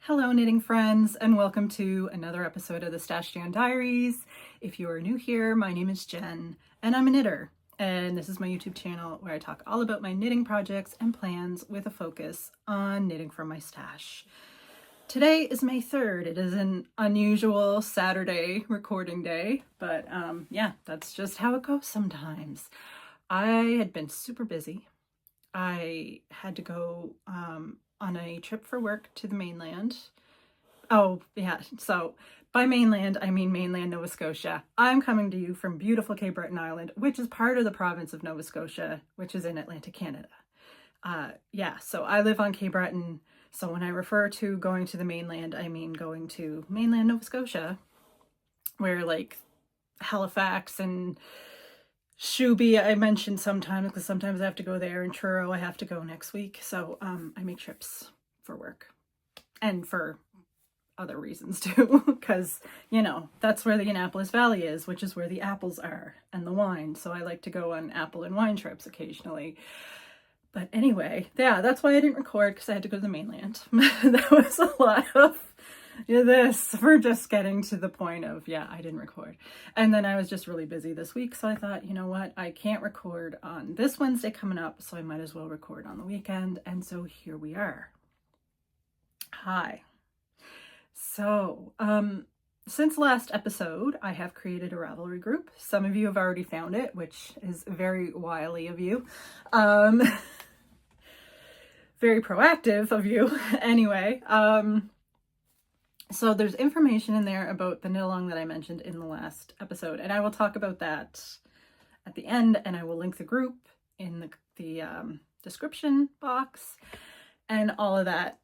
Hello knitting friends, and welcome to another episode of the Diaries. If you are new here, my name is Jen and I'm a knitter, and this is my YouTube channel where I talk all about my knitting projects and plans with a focus on knitting from my stash. Today is May 3rd. It is an unusual Saturday recording day, but yeah, that's just how it goes sometimes. I had been super busy. I had to go on a trip for work to the mainland. Oh, yeah. So by mainland, I mean mainland Nova Scotia. I'm coming to you from beautiful Cape Breton Island, which is part of the province of Nova Scotia, which is in Atlantic Canada. Yeah, so I live on Cape Breton. So when I refer to going to the mainland, I mean going to mainland Nova Scotia, where like Halifax and Shuby I mentioned sometimes, because sometimes I have to go there, and Truro I have to go next week. So I make trips for work and for other reasons too, because you know that's where the Annapolis Valley is, which is where the apples are and the wine. So I like to go on apple and wine trips occasionally. But anyway, yeah, that's why I didn't record, because I had to go to the mainland. That was a lot of this. We're just getting to the point of, yeah, I didn't record. And then I was just really busy this week, so I thought, you know what, I can't record on this Wednesday coming up, so I might as well record on the weekend. And so here we are. Hi. So, since last episode, I have created a Ravelry group. Some of you have already found it, which is very wily of you. Very proactive of you. Anyway, so there's information in there about the knit along that I mentioned in the last episode, and I will talk about that at the end, and I will link the group in the description box and all of that.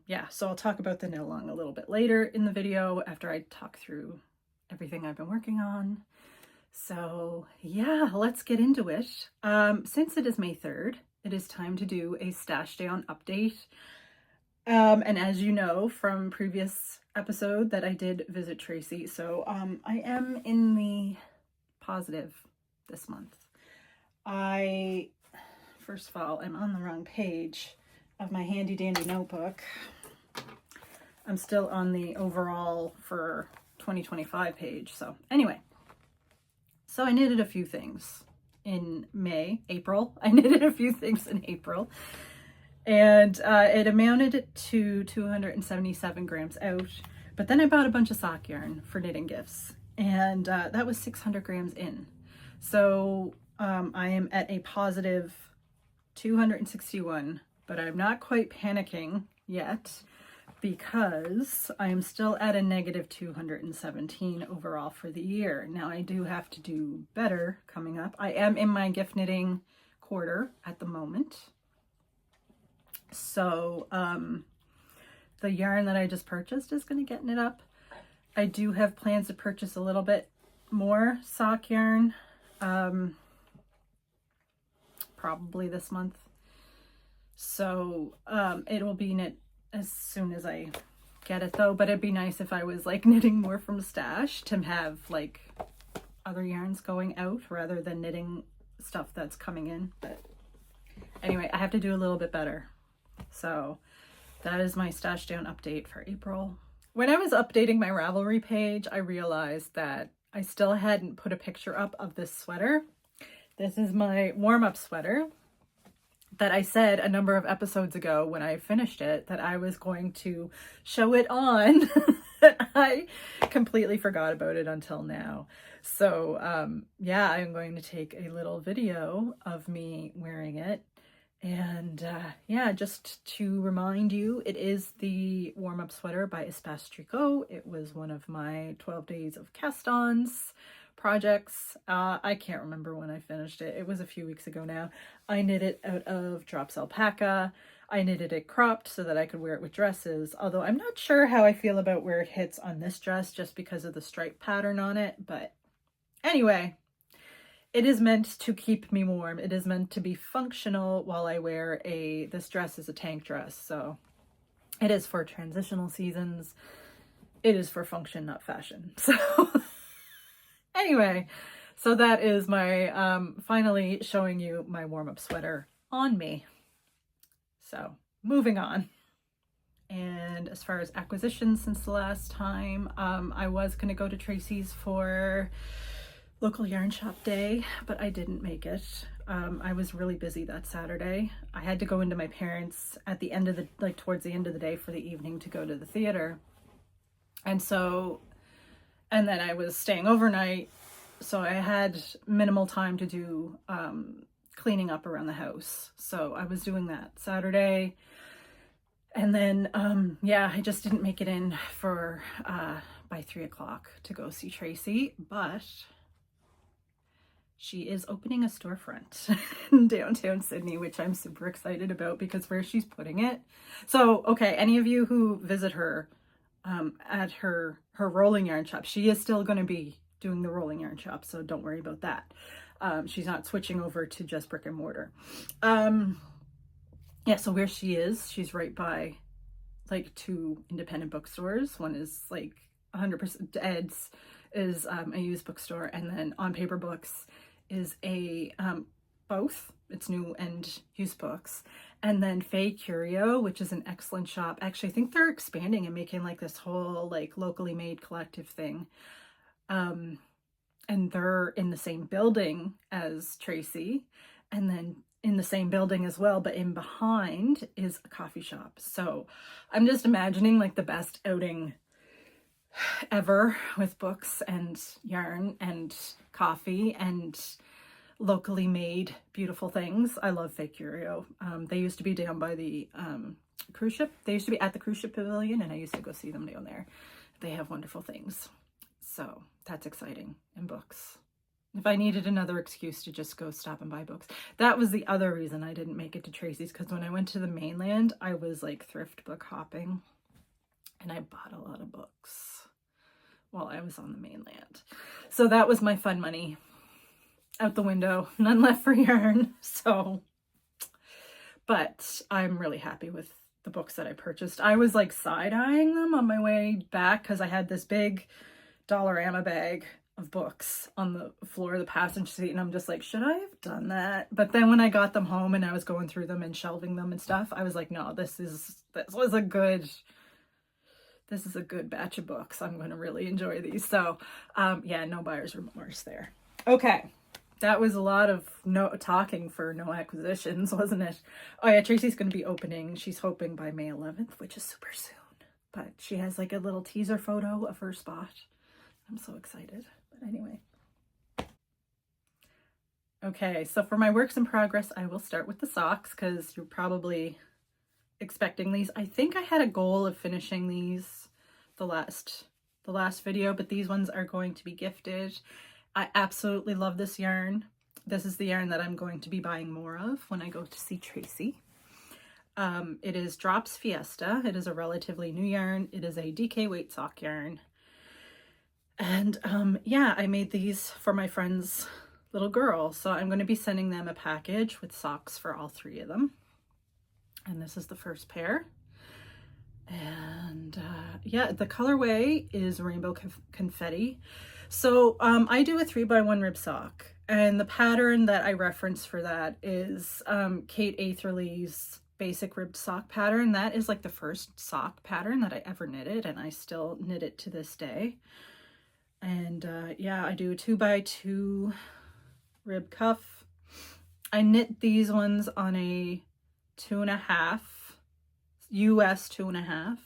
Yeah, so I'll talk about the knit along a little bit later in the video after I talk through everything I've been working on. So yeah, let's get into it. Since it is May 3rd, it is time to do a stash down update. And as you know from previous episode that I did visit Tracy, so I am in the positive this month. First of all, I'm on the wrong page of my handy dandy notebook. I'm still on the overall for 2025 page. So anyway, so I knitted a few things in April. I knitted a few things in April, and it amounted to 277 grams out. But then I bought a bunch of sock yarn for knitting gifts, and that was 600 grams in. So I am at a positive 261, but I'm not quite panicking yet, because I am still at a negative 217 overall for the year. Now I do have to do better coming up. I am in my gift knitting quarter at the moment. So the yarn that I just purchased is going to get knit up. I do have plans to purchase a little bit more sock yarn, probably this month. So it will be knit as soon as I get it though, but it'd be nice if I was like knitting more from stash to have like other yarns going out rather than knitting stuff that's coming in. But anyway, I have to do a little bit better. So that is my stash down update for April. When I was updating my Ravelry page, I realized that I still hadn't put a picture up of this sweater. This is my warm-up sweater that I said a number of episodes ago when I finished it that I was going to show it on. I completely forgot about it until now. So yeah, I'm going to take a little video of me wearing it. And yeah, just to remind you, it is the warm-up sweater by Espace Tricot. It was one of my 12 days of cast-ons projects. I can't remember when I finished it. It was a few weeks ago now. I knit it out of Drops Alpaca. I knitted it cropped so that I could wear it with dresses, although I'm not sure how I feel about where it hits on this dress just because of the stripe pattern on it. But anyway, it is meant to keep me warm. It is meant to be functional while I wear this dress is a tank dress. So it is for transitional seasons. It is for function, not fashion. So anyway, so that is my finally showing you my warm-up sweater on me. So moving on. And And as far as acquisitions since the last time, I was going to go to Tracy's for local yarn shop day, but I didn't make it. I was really busy that Saturday. I had to go into my parents at the end of the, like towards the end of the day for the evening to go to the theater. And then I was staying overnight, so I had minimal time to do cleaning up around the house. So I was doing that Saturday. And then, yeah, I just didn't make it in for by 3 o'clock to go see Tracy, but she is opening a storefront in downtown Sydney, which I'm super excited about because where she's putting it. So, okay, any of you who visit her at her rolling yarn shop, she is still going to be doing the rolling yarn shop, so don't worry about that. She's not switching over to just brick and mortar. Yeah, so where she is, she's right by like 2 independent bookstores. One is like 100% Ed's is a used bookstore, and then On Paper Books is a both. It's new and used books. And then Faye Curio, which is an excellent shop. Actually, I think they're expanding and making like this whole like locally made collective thing. And they're in the same building as Tracy, and then in the same building as well, but in behind is a coffee shop. So I'm just imagining like the best outing ever with books and yarn and coffee and locally made beautiful things. I love Fake Curio. They used to be down by the cruise ship. They used to be at the cruise ship pavilion, and I used to go see them down there. They have wonderful things. So that's exciting. And books. If I needed another excuse to just go stop and buy books. That was the other reason I didn't make it to Tracy's, because when I went to the mainland, I was like thrift book hopping, and I bought a lot of books while I was on the mainland. So that was my fun money out the window. None left for yarn. So, but I'm really happy with the books that I purchased. I was like side-eyeing them on my way back because I had this big Dollarama bag of books on the floor of the passenger seat, and I'm just like, should I have done that? But then when I got them home and I was going through them and shelving them and stuff, I was like, no, this was a good batch of books. I'm going to really enjoy these. So, yeah, no buyer's remorse there. Okay. That was a lot of no talking for no acquisitions, wasn't it? Oh yeah, Tracy's going to be opening. She's hoping by May 11th, which is super soon. But she has like a little teaser photo of her spot. I'm so excited. But anyway. Okay, so for my works in progress, I will start with the socks because you're probably expecting these. I think I had a goal of finishing these the last video, but these ones are going to be gifted. I absolutely love this yarn. This is the yarn that I'm going to be buying more of when I go to see Tracy. It is Drops Fiesta. It is a relatively new yarn. It is a DK weight sock yarn. And yeah, I made these for my friend's little girl. So I'm going to be sending them a package with socks for all 3 of them. And this is the first pair. And yeah, the colorway is Rainbow Confetti. So I do a 3x1 rib sock, and the pattern that I reference for that is Kate Atherley's basic ribbed sock pattern. That is like the first sock pattern that I ever knitted, and I still knit it to this day. And yeah, I do a 2x2 rib cuff. I knit these ones on a 2.5 US 2.5.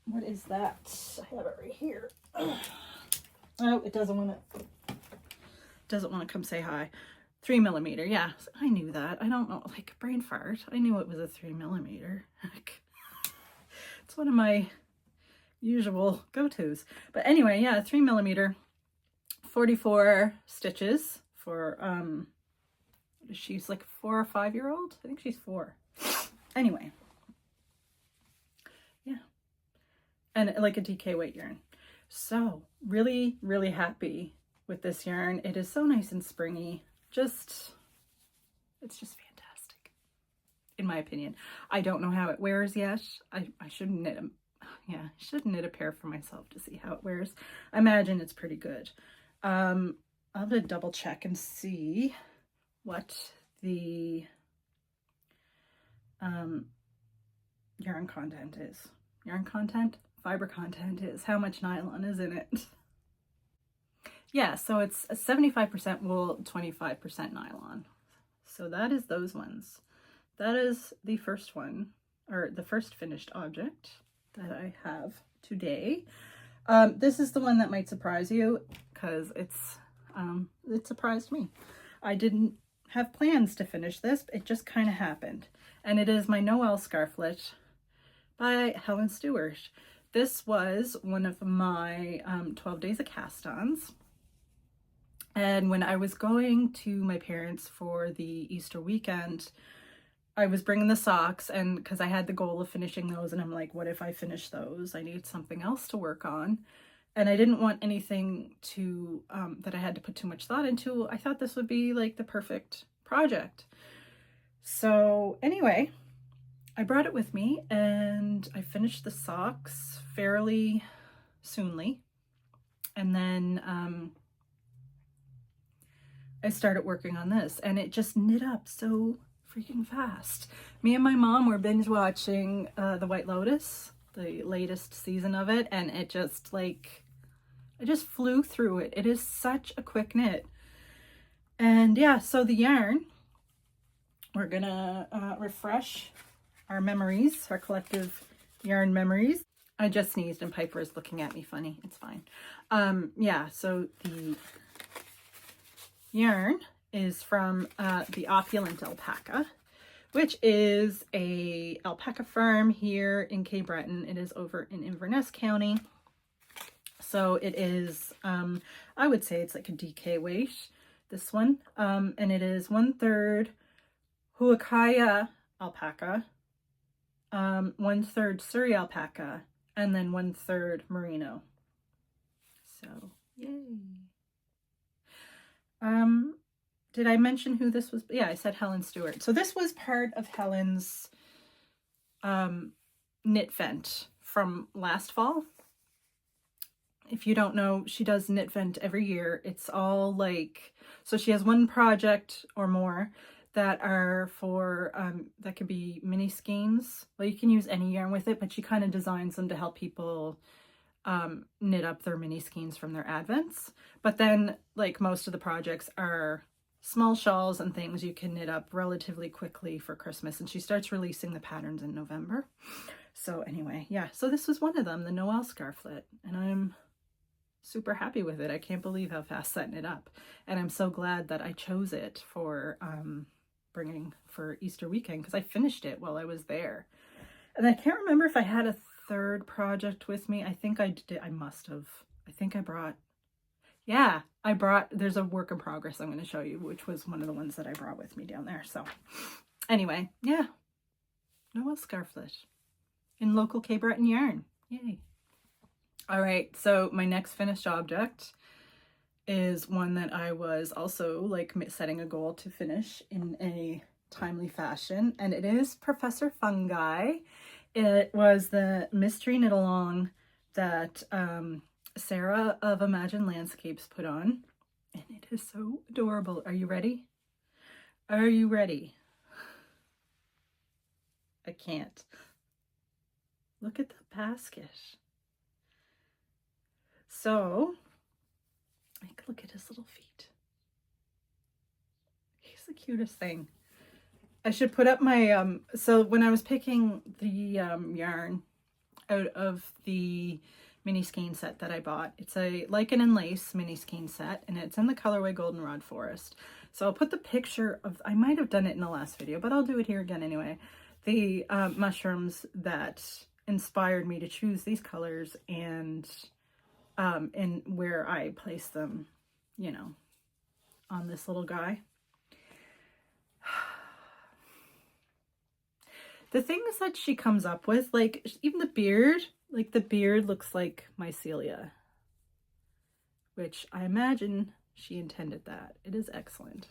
What is that? I have it right here. Oh, it doesn't want to come say hi. 3mm. Yeah, I knew that. I don't know, like brain fart. I knew it was a 3mm. It's one of my usual go-tos. But anyway, yeah, 3mm, 44 stitches for she's like 4 or 5-year-old. I think she's 4. Anyway, yeah, and like a DK weight yarn. So really, really happy with this yarn. It is so nice and springy. It's just fantastic, in my opinion. I don't know how it wears yet. I should knit a, yeah, I should knit a pair for myself to see how it wears. I imagine it's pretty good. I'll have to double check and see what the yarn content is. Yarn content? Fiber content is. How much nylon is in it? Yeah, so it's 75% wool, 25% nylon. So that is those ones. That is the first one, or the first finished object that I have today. This is the one that might surprise you because it surprised me. I didn't have plans to finish this. It just kind of happened. And it is my Noel scarflet by Helen Stewart. This was one of my 12 days of cast-ons. And when I was going to my parents for the Easter weekend, I was bringing the socks, and because I had the goal of finishing those, and I'm like, what if I finish those? I need something else to work on. And I didn't want anything to that I had to put too much thought into. I thought this would be like the perfect project. So anyway, I brought it with me and I finished the socks fairly soonly. And then I started working on this, and it just knit up so freaking fast. Me and my mom were binge watching The White Lotus, the latest season of it, and it just like, I just flew through it. It is such a quick knit. And yeah, so the yarn, we're gonna refresh our memories, our collective yarn memories. I just sneezed and Piper is looking at me funny. It's fine. Yeah, so the yarn is from the Opulent Alpaca, which is a alpaca farm here in Cape Breton. It is over in Inverness County. So it is, I would say it's like a DK weight, this one. And it is 1/3 Huacaya alpaca, 1/3 Surrey alpaca, and then 1/3 merino. So, yay. Did I mention who this was? Yeah, I said Helen Stewart. So this was part of Helen's knit vent from last fall. If you don't know, she does knit vent every year. It's all like, so she has one project or more that are for, that could be mini skeins. Well, you can use any yarn with it, but she kind of designs them to help people knit up their mini skeins from their advents. But then, like, most of the projects are small shawls and things you can knit up relatively quickly for Christmas, and she starts releasing the patterns in November. So anyway, yeah, so this was one of them, the Noel scarflet, and I'm super happy with it. I can't believe how fast that knit up, and I'm so glad that I chose it for bringing for Easter weekend, because I finished it while I was there. And I can't remember if I had a third project with me. I think I did. I must have. I think I brought, yeah, I brought, there's a work in progress I'm going to show you, which was one of the ones that I brought with me down there. So anyway, yeah, Noel scarflet in local Cape Breton yarn. Yay. All right, so my next finished object is one that I was also like setting a goal to finish in a timely fashion, and it is Professor Fungi. It was the mystery knit along that Sarah of Imagine Landscapes put on, and it is so adorable. Are you ready? Are you ready? I can't. Look at the basket. So, like, look at his little feet. He's the cutest thing. I should put up my, so when I was picking the yarn out of the mini skein set that I bought, it's a Lichen and Lace mini skein set, and it's in the colorway Goldenrod Forest. So I'll put the picture of, I might have done it in the last video, but I'll do it here again anyway. The mushrooms that inspired me to choose these colors, and where I place them, you know, on this little guy. The things that she comes up with, like even the beard, like the beard looks like mycelia, which I imagine she intended that. It is excellent.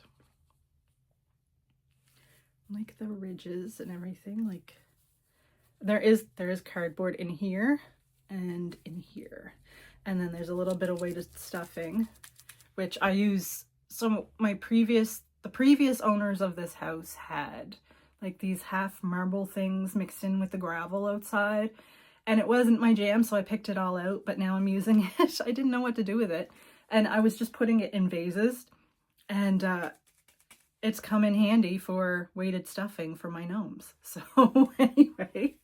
Like the ridges and everything, like there is cardboard in here and in here. And then there's a little bit of weighted stuffing, which I use. So the previous owners of this house had like these half marble things mixed in with the gravel outside. And it wasn't my jam, so I picked it all out, but now I'm using it. I didn't know what to do with it. And I was just putting it in vases. And it's come in handy for weighted stuffing for my gnomes. So anyway,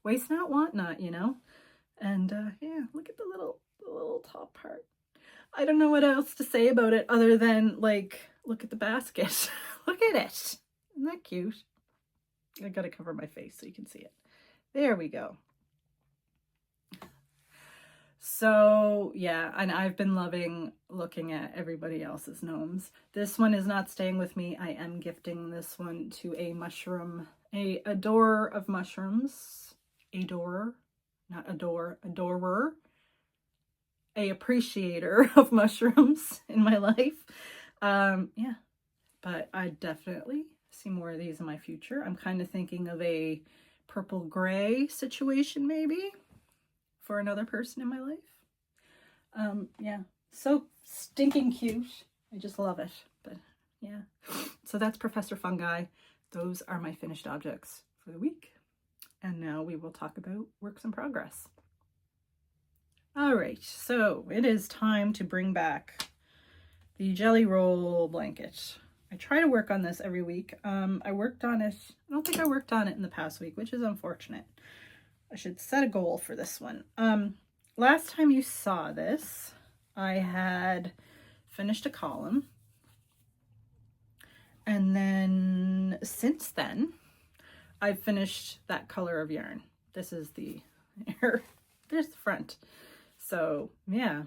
waste not, want not, you know? And yeah, look at the little top part. I don't know what else to say about it other than, like, look at the basket. Look at it. Isn't that cute? I gotta cover my face so you can see it. There we go. So yeah, and I've been loving looking at everybody else's gnomes. This one is not staying with me. I am gifting this one to a adorer of mushrooms. Adorer, not adore, adorer. A appreciator of mushrooms in my life. Yeah, but I definitely see more of these in my future. I'm kind of thinking of a purple gray situation maybe for another person in my life. Yeah, so stinking cute. I just love it. But yeah, so that's Professor Fungi. Those are my finished objects for the week. And now we will talk about works in progress. All right, so it is time to bring back the jelly roll blanket. I try to work on this every week. I worked on it. I don't think I worked on it in the past week, which is unfortunate. I should set a goal for this one. Last time you saw this, I had finished a column. And then since then, I've finished that color of yarn. This is the, there's the front. So yeah,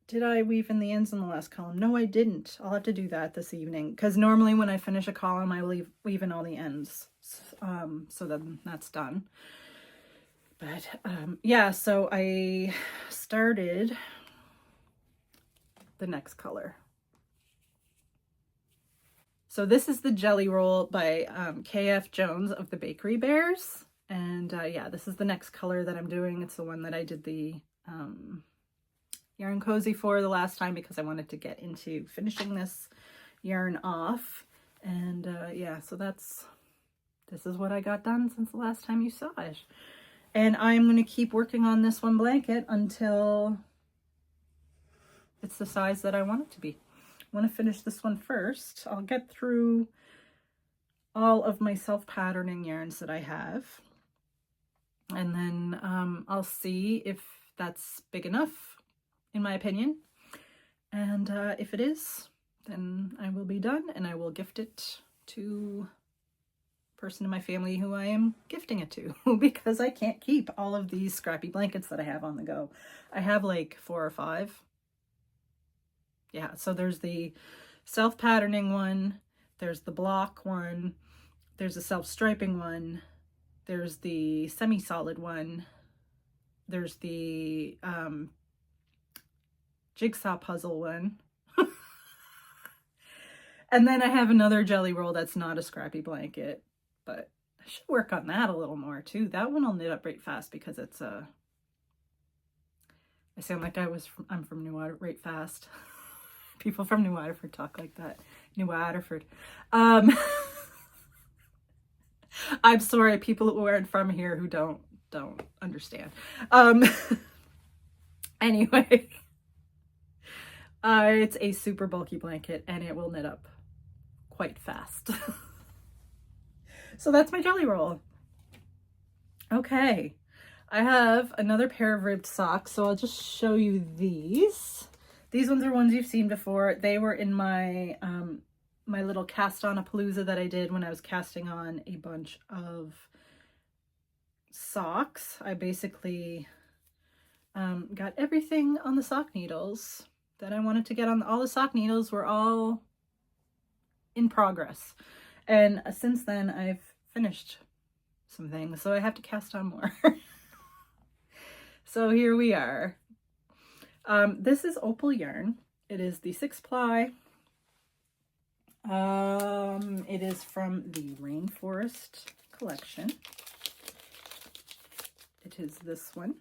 did I weave in the ends in the last column? No, I didn't. I'll have to do that this evening because normally when I finish a column, I weave in all the ends. So then that's done. But yeah, so I started the next color. So this is the Jelly Roll by KF Jones of the Bakery Bears. And yeah, this is the next color that I'm doing. It's the one that I did the yarn cozy for the last time because I wanted to get into finishing this yarn off. And yeah, so this is what I got done since the last time you saw it. And I'm going to keep working on this one blanket until it's the size that I want it to be. I want to finish this one first. I'll get through all of my self-patterning yarns that I have. And then I'll see if that's big enough, in my opinion. And if it is, then I will be done and I will gift it to a person in my family who I am gifting it to because I can't keep all of these scrappy blankets that I have on the go. I have like 4 or 5. Yeah, so there's the self-patterning one, there's the block one, there's a self-striping one, there's the semi-solid one, there's the jigsaw puzzle one, and then I have another jelly roll that's not a scrappy blanket, but I should work on that a little more too. That one will knit up right fast because it's I sound like I'm from New Waterford right fast. People from New Waterford talk like that. New Waterford. I'm sorry, people who aren't from here who don't understand. Anyway, it's a super bulky blanket and it will knit up quite fast. So that's my jelly roll. Okay, I have another pair of ribbed socks, so I'll just show you these. These ones are ones you've seen before. They were in my my little cast on a palooza that I did when I was casting on a bunch of socks. I basically got everything on the sock needles that I wanted to get on. All the sock needles were all in progress. And since then I've finished some things, so I have to cast on more. So here we are. This is opal yarn. It is the 6-ply. It is from the Rainforest collection. It is this one.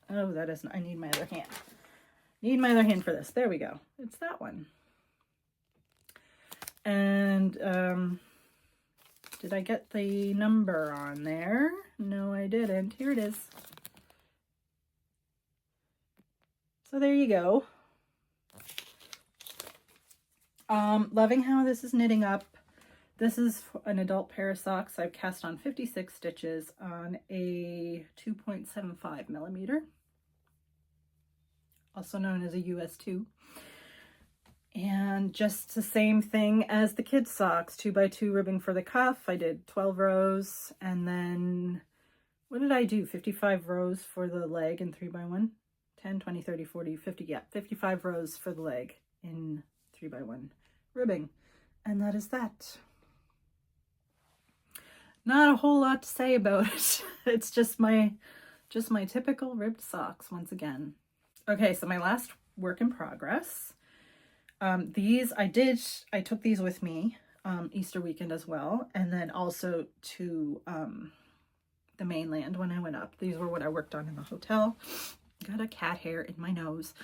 Oh, that isn't. I need my other hand. Need my other hand for this. There we go. It's that one. And did I get the number on there? No, I didn't. Here it is. So there you go. Loving how this is knitting up. This is an adult pair of socks. I've cast on 56 stitches on a 2.75 millimeter, also known as a US 2. And just the same thing as the kids' socks, 2x2 ribbing for the cuff. I did 12 rows, and then what did I do? 55 rows for the leg in 3x1. 10, 20, 30, 40, 50, yeah, 55 rows for the leg in 3x1 ribbing. And that is that. Not a whole lot to say about it. It's just my typical ribbed socks once again. Okay, so my last work in progress. These I took these with me Easter weekend as well, and then also to the mainland when I went up. These were what I worked on in the hotel. Got a cat hair in my nose.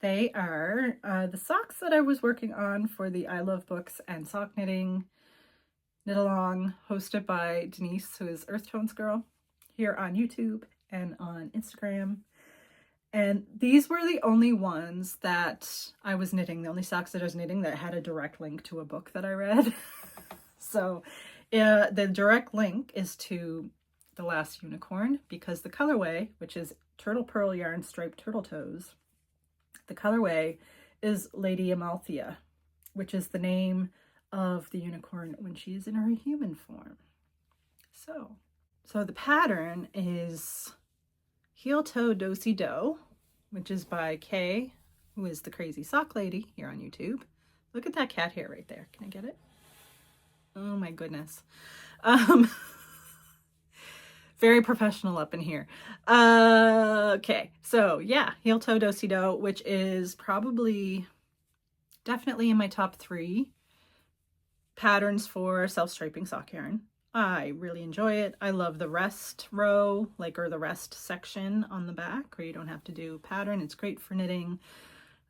They are the socks that I was working on for the I Love Books and Sock Knitting Knit Along, hosted by Denise, who is Earth Tones Girl, here on YouTube and on Instagram. And these were the only ones that I was knitting, the only socks that I was knitting that had a direct link to a book that I read. So the direct link is to The Last Unicorn, because the colorway, which is Turtle Pearl Yarn Striped Turtle Toes, the colorway is Lady Amalthea, which is the name of the unicorn when she is in her human form. So the pattern is Heel Toe Do-Si Do, which is by Kay, who is the Crazy Sock Lady here on YouTube. Look at that cat hair right there. Can I get it? Oh my goodness. Very professional up in here. Okay, so yeah, Heel Toe Do-Si Do, which is definitely in my top 3 patterns for self-striping sock yarn. I really enjoy it. I love the rest row, or the rest section on the back, where you don't have to do pattern. It's great for knitting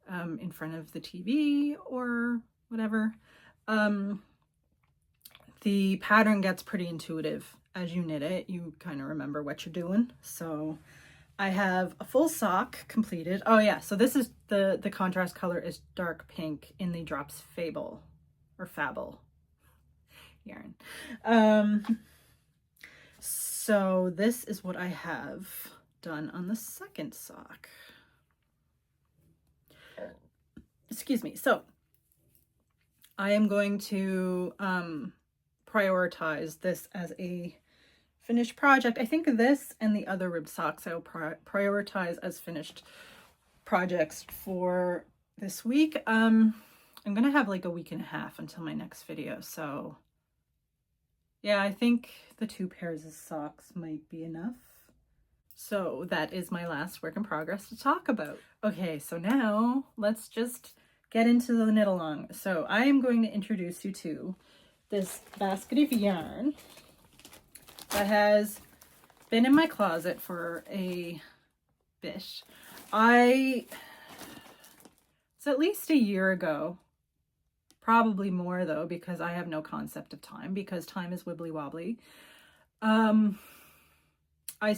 in front of the TV or whatever. The pattern gets pretty intuitive as you knit it. You kind of remember what you're doing. So I have a full sock completed. Oh yeah, so this is the contrast color is dark pink in the Drops Fable or Fable yarn. So this is what I have done on the second sock. Excuse me. So I am going to prioritize this as a finished project. I think this and the other ribbed socks I will prioritize as finished projects for this week. I'm gonna have like a week and a half until my next video, so yeah, I think the 2 pairs of socks might be enough. So that is my last work in progress to talk about. Okay, so now let's just get into the knit along. So I am going to introduce you to this basket of yarn that has been in my closet for a bit. It's at least a year ago. Probably more though, because I have no concept of time, because time is wibbly wobbly. I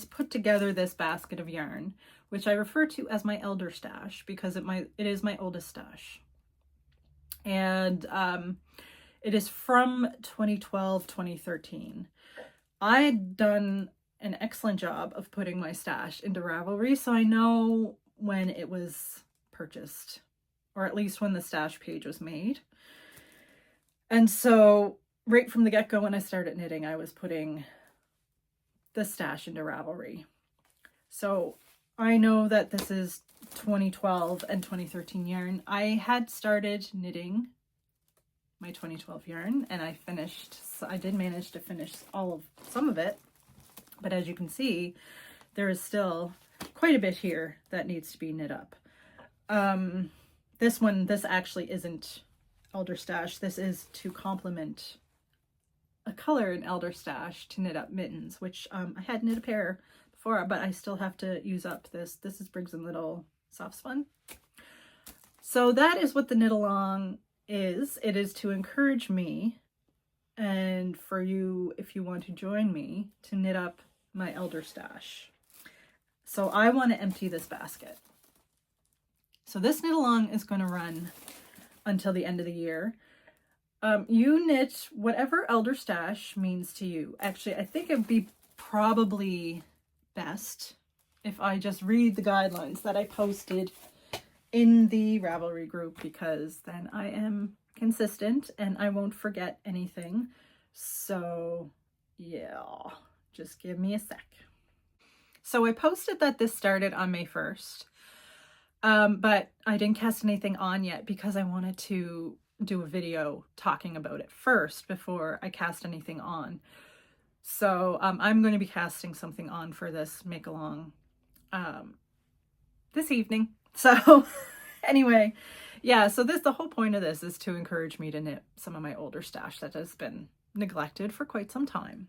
put together this basket of yarn, which I refer to as my elder stash, because it is my oldest stash. And it is from 2012, 2013. I had done an excellent job of putting my stash into Ravelry, so I know when it was purchased, or at least when the stash page was made. And so right from the get-go when I started knitting, I was putting the stash into Ravelry. So I know that this is 2012 and 2013 yarn. I had started knitting my 2012 yarn and I did manage to finish some of it, but as you can see, there is still quite a bit here that needs to be knit up. This actually isn't elder stash. This is to complement a color in elder stash to knit up mittens, which I had knit a pair before, but I still have to use up this. This is Briggs & Little Soft Spun. So that is what the knit along is. It is to encourage me, and for you, if you want to join me, to knit up my elder stash. So I want to empty this basket. So this knit along is going to run until the end of the year. You knit whatever elder stash means to you. Actually, I think it'd be probably best if I just read the guidelines that I posted in the Ravelry group, because then I am consistent and I won't forget anything. So yeah, just give me a sec. So I posted that this started on May 1st, but I didn't cast anything on yet because I wanted to do a video talking about it first before I cast anything on. So I'm going to be casting something on for this make along this evening. So anyway, yeah, so the whole point of this is to encourage me to knit some of my older stash that has been neglected for quite some time.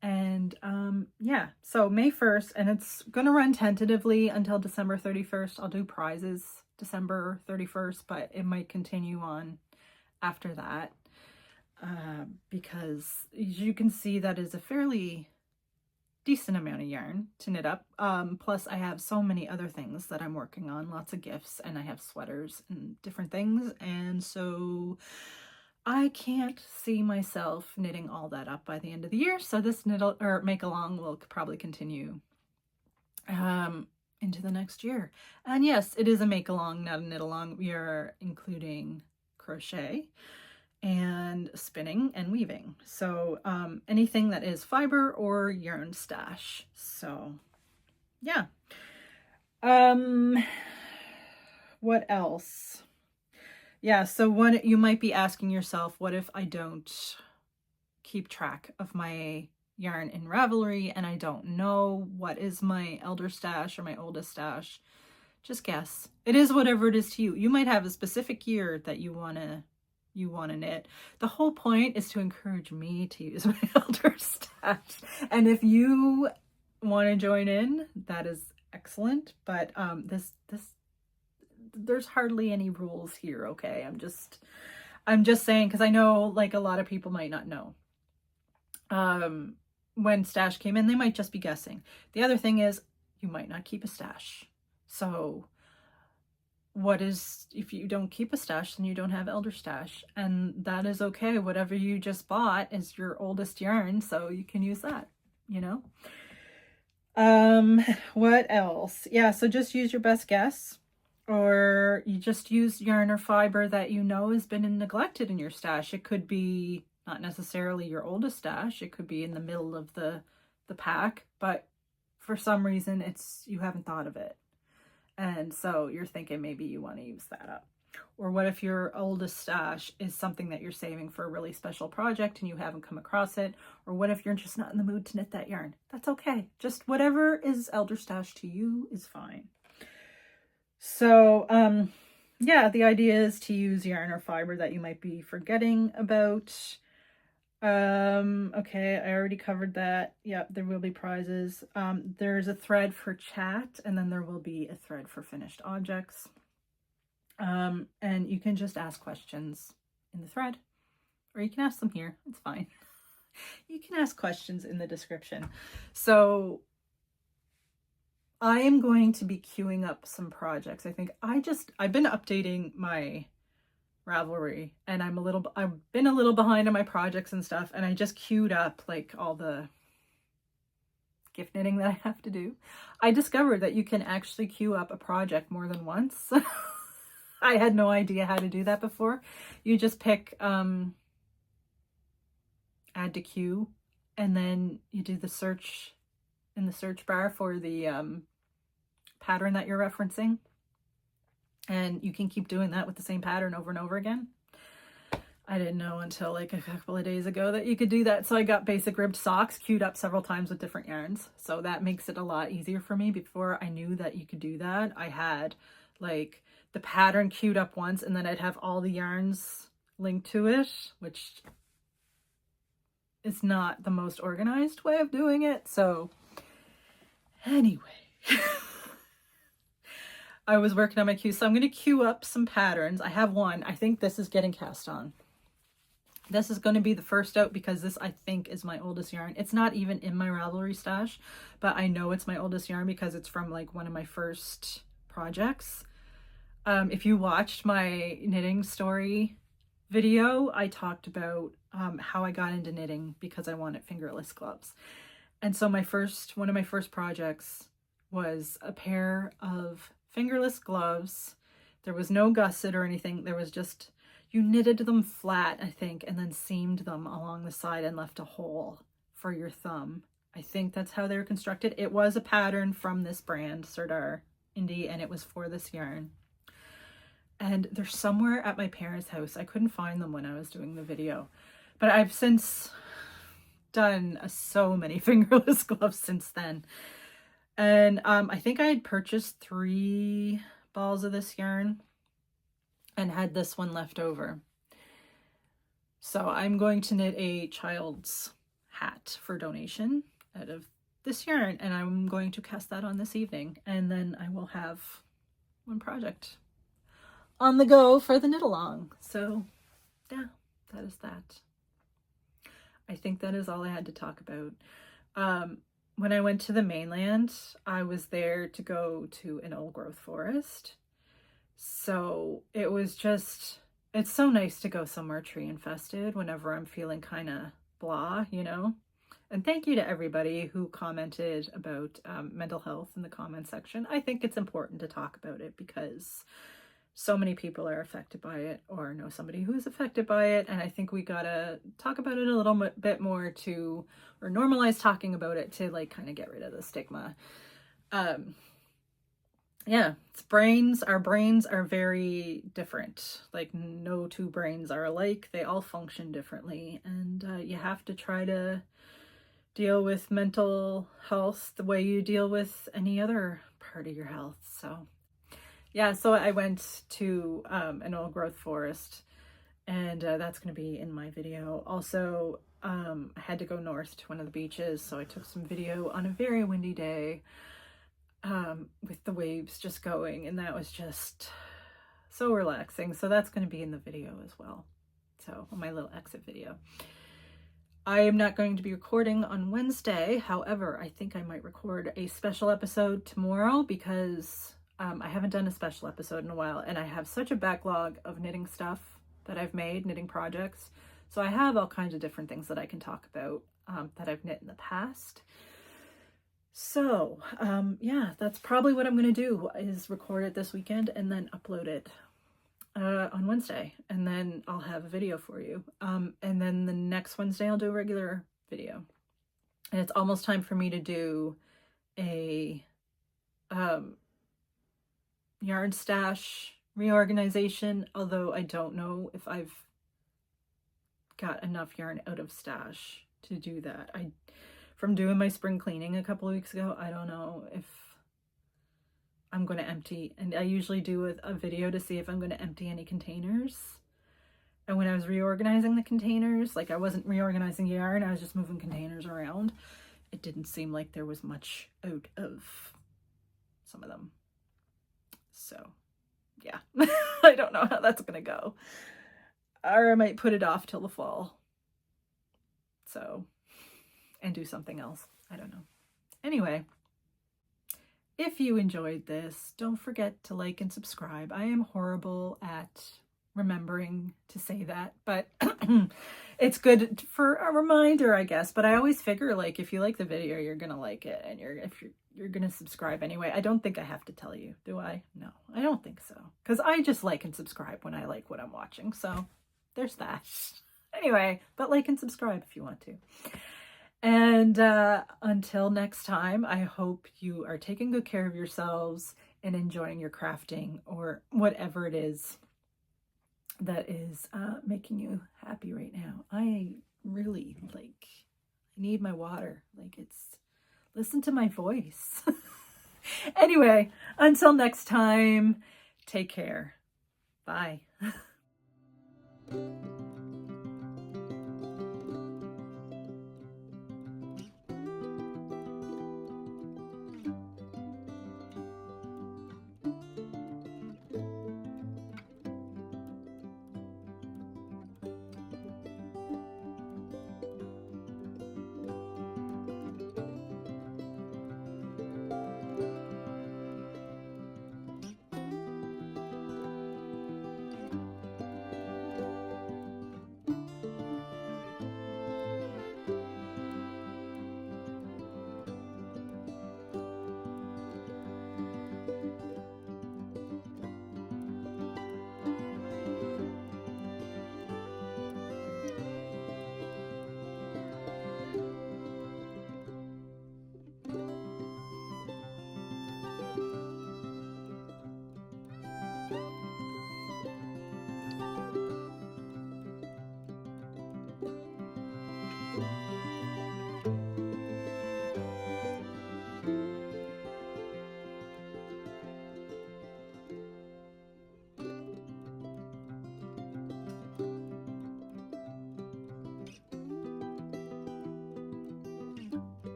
And yeah, so May 1st, and it's going to run tentatively until December 31st. I'll do prizes December 31st, but it might continue on after that, because as you can see, that is a fairly decent amount of yarn to knit up. Plus I have so many other things that I'm working on, lots of gifts, and I have sweaters and different things, and so I can't see myself knitting all that up by the end of the year. So this knit or make along will probably continue into the next year. And yes, it is a make along, not a knit along. We are including crochet and spinning and weaving. So anything that is fiber or yarn stash. So yeah. What else? Yeah, so what you might be asking yourself, what if I don't keep track of my yarn in Ravelry and I don't know what is my elder stash or my oldest stash? Just guess. It is whatever it is to you. You might have a specific year that you want to knit. The whole point is to encourage me to use my elder stash. And if you want to join in, that is excellent. But there's hardly any rules here, okay? I'm just saying, because I know like a lot of people might not know. When stash came in, they might just be guessing. The other thing is you might not keep a stash. So if you don't keep a stash, then you don't have elder stash, and that is okay. Whatever you just bought is your oldest yarn, so you can use that, you know? What else? Yeah, so just use your best guess. Or you just use yarn or fiber that you know has been neglected in your stash. It could be not necessarily your oldest stash. It could be in the middle of the pack, but for some reason you haven't thought of it. And so you're thinking maybe you want to use that up. Or what if your oldest stash is something that you're saving for a really special project and you haven't come across it? Or what if you're just not in the mood to knit that yarn? That's okay. Just whatever is elder stash to you is fine. So, yeah, the idea is to use yarn or fiber that you might be forgetting about. Okay, I already covered that. Yep, there will be prizes. There's a thread for chat, and then there will be a thread for finished objects. And you can just ask questions in the thread, or you can ask them here. It's fine. You can ask questions in the description. So I am going to be queuing up some projects. I think I've been updating my Ravelry, and I've been a little behind on my projects and stuff, and I just queued up like all the gift knitting that I have to do. I discovered that you can actually queue up a project more than once. I had no idea how to do that before. You just pick add to queue, and then you do the search in the search bar for the pattern that you're referencing, and you can keep doing that with the same pattern over and over again. I didn't know until like a couple of days ago that you could do that. So I got basic ribbed socks queued up several times with different yarns, so that makes it a lot easier for me. Before I knew that you could do that, I had like the pattern queued up once, and then I'd have all the yarns linked to it, which is not the most organized way of doing it. So anyway, I was working on my queue. So I'm going to queue up some patterns. I have one. I think this is getting cast on. This is going to be the first out because this, I think, is my oldest yarn. It's not even in my Ravelry stash, but I know it's my oldest yarn because it's from like one of my first projects. If you watched my knitting story video, I talked about how I got into knitting because I wanted fingerless gloves. And so one of my first projects was a pair of fingerless gloves. There was no gusset or anything. There was just, you knitted them flat, I think, and then seamed them along the side and left a hole for your thumb. I think that's how they were constructed. It was a pattern from this brand, Serdar Indie, and it was for this yarn. And they're somewhere at my parents' house. I couldn't find them when I was doing the video, but I've since done so many fingerless gloves since then. And I think I had purchased 3 balls of this yarn and had this one left over. So I'm going to knit a child's hat for donation out of this yarn, and I'm going to cast that on this evening, and then I will have one project on the go for the knit along. So yeah, that is that. I think that is all I had to talk about. When I went to the mainland, I was there to go to an old growth forest. So it was just, it's so nice to go somewhere tree infested whenever I'm feeling kind of blah, you know? And thank you to everybody who commented about mental health in the comment section. I think it's important to talk about it because so many people are affected by it or know somebody who's affected by it. And I think we gotta talk about it a little bit more or normalize talking about it to like kind of get rid of the stigma. Yeah, our brains are very different. Like no 2 brains are alike. They all function differently. And you have to try to deal with mental health the way you deal with any other part of your health. So yeah, so I went to an old growth forest, and that's going to be in my video. Also, I had to go north to one of the beaches, so I took some video on a very windy day with the waves just going, and that was just so relaxing. So that's going to be in the video as well. So on my little exit video. I am not going to be recording on Wednesday. However, I think I might record a special episode tomorrow because I haven't done a special episode in a while, and I have such a backlog of knitting stuff that I've made, knitting projects. So I have all kinds of different things that I can talk about that I've knit in the past. So yeah, that's probably what I'm going to do is record it this weekend and then upload it on Wednesday, and then I'll have a video for you. And then the next Wednesday I'll do a regular video. And it's almost time for me to do a yarn stash reorganization, although I don't know if I've got enough yarn out of stash to do that. From doing my spring cleaning a couple of weeks ago, I don't know if I'm going to empty, and I usually do a video to see if I'm going to empty any containers. And when I was reorganizing the containers, like I wasn't reorganizing yarn, I was just moving containers around. It didn't seem like there was much out of some of them. So yeah, I don't know how that's going to go. Or I might put it off till the fall. So, and do something else. I don't know. Anyway, if you enjoyed this, don't forget to like and subscribe. I am horrible at remembering to say that, but it's good for a reminder, I guess. But I always figure, like, if you like the video, you're gonna like it, and if you're gonna subscribe anyway. I don't think I have to tell you, do I? No, I don't think so, because I just like and subscribe when I like what I'm watching. So there's that. Anyway, but like and subscribe if you want to. And until next time, I hope you are taking good care of yourselves and enjoying your crafting or whatever it is that is making you happy right now. I really need my water. Listen to my voice. Anyway, until next time, take care. Bye.